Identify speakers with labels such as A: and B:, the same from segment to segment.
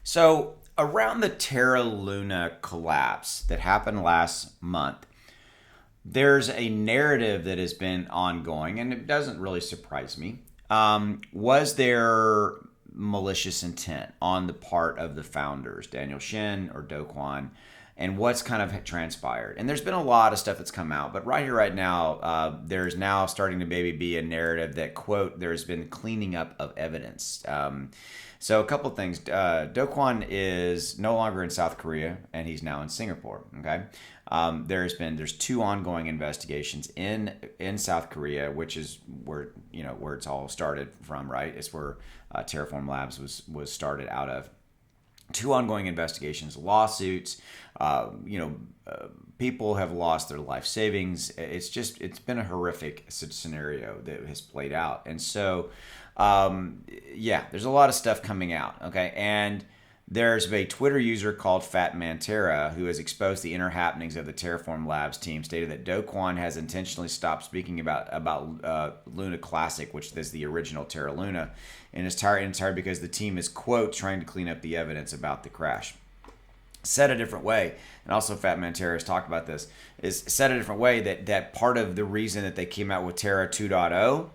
A: So, around the Terra Luna collapse that happened last month, there's a narrative that has been ongoing, and it doesn't really surprise me. Was there malicious intent on the part of the founders, Daniel Shin or Do Kwon, and what's kind of transpired? And there's been a lot of stuff that's come out, but right here, right now, there's now starting to maybe be a narrative that, quote, there's been cleaning up of evidence. So a couple of things. Do Kwon is no longer in South Korea, and he's now in Singapore. Okay, there's two ongoing investigations in South Korea, which is where it's all started from. Right, it's where Terraform Labs was started out of. Two ongoing investigations, lawsuits. People have lost their life savings. It's been a horrific scenario that has played out, and so there's a lot of stuff coming out. Okay, and there's a Twitter user called Terra who has exposed the inner happenings of the Terraform Labs team, stated that Do Kwon has intentionally stopped speaking about Luna Classic, which is the original Terra Luna, and is entirely because the team is, quote, trying to clean up the evidence about the crash. Said a different way, and also Terra has talked about this, is said a different way that part of the reason that they came out with Terra 2.0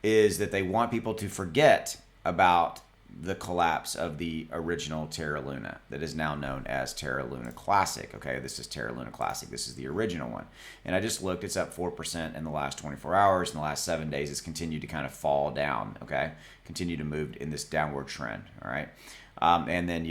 A: is that they want people to forget about the collapse of the original Terra Luna that is now known as Terra Luna Classic. Okay, this is Terra Luna Classic. This is the original one. And I just looked, it's up 4% in the last 24 hours. In the last 7 days, it's continued to kind of fall down, okay? Continue to move in this downward trend, all right? And then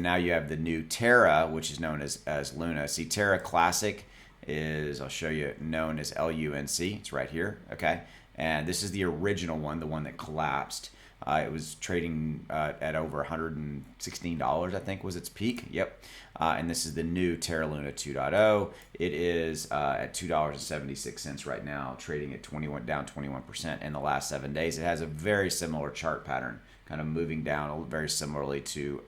A: now you have the new Terra, which is known as Luna. See, Terra Classic is, I'll show you, known as LUNC. It's right here, okay? And this is the original one, the one that collapsed. It was trading at over $116, I think, was its peak. Yep. And this is the new Terra Luna 2.0. It is at $2.76 right now, trading at down 21% in the last 7 days. It has a very similar chart pattern, kind of moving down very similarly to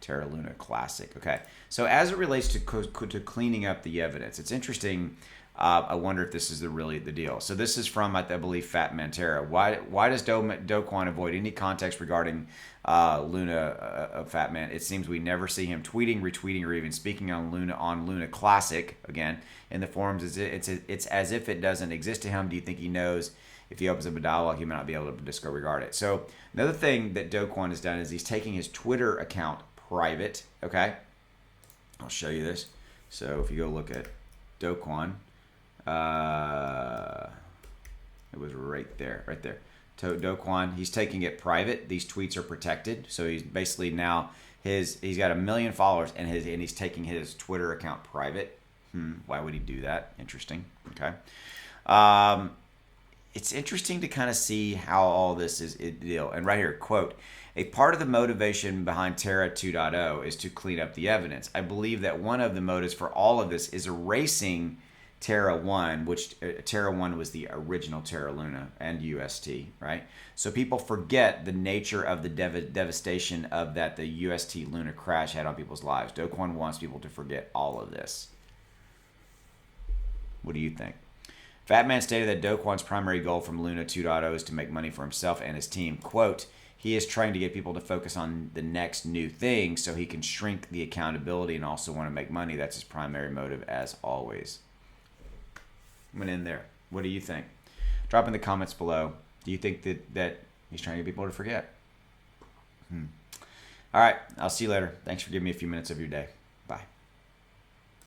A: Terra Luna Classic. Okay. So as it relates to cleaning up the evidence, it's interesting. I wonder if this is really the deal. So this is from, I believe, Terra. Why does Do Kwon avoid any context regarding Luna Fatman? It seems we never see him tweeting, retweeting, or even speaking on Luna Classic again in the forums. It's as if it doesn't exist to him. Do you think he knows if he opens up a dialogue, he might not be able to disregard it? So another thing that Do Kwon has done is he's taking his Twitter account private. Okay, I'll show you this. So if you go look at Do Kwon. It was right there. Do Kwon, he's taking it private. These tweets are protected, so he's basically now he's got 1 million followers, and he's taking his Twitter account private. Why would he do that? Interesting. Okay. It's interesting to kind of see how all this is deal. And right here, quote, a part of the motivation behind Terra 2.0 is to clean up the evidence. I believe that one of the motives for all of this is erasing Terra 1, which Terra 1 was the original Terra Luna and UST, right? So people forget the nature of the devastation of that the UST Luna crash had on people's lives. Do Kwon wants people to forget all of this. What do you think? Fatman stated that Do Kwon's primary goal from Luna 2.0 is to make money for himself and his team. Quote, he is trying to get people to focus on the next new thing so he can shrink the accountability and also want to make money. That's his primary motive as always. Went in there. What do you think? Drop in the comments below. Do you think that he's trying to get people to forget? All right. I'll see you later. Thanks for giving me a few minutes of your day. Bye.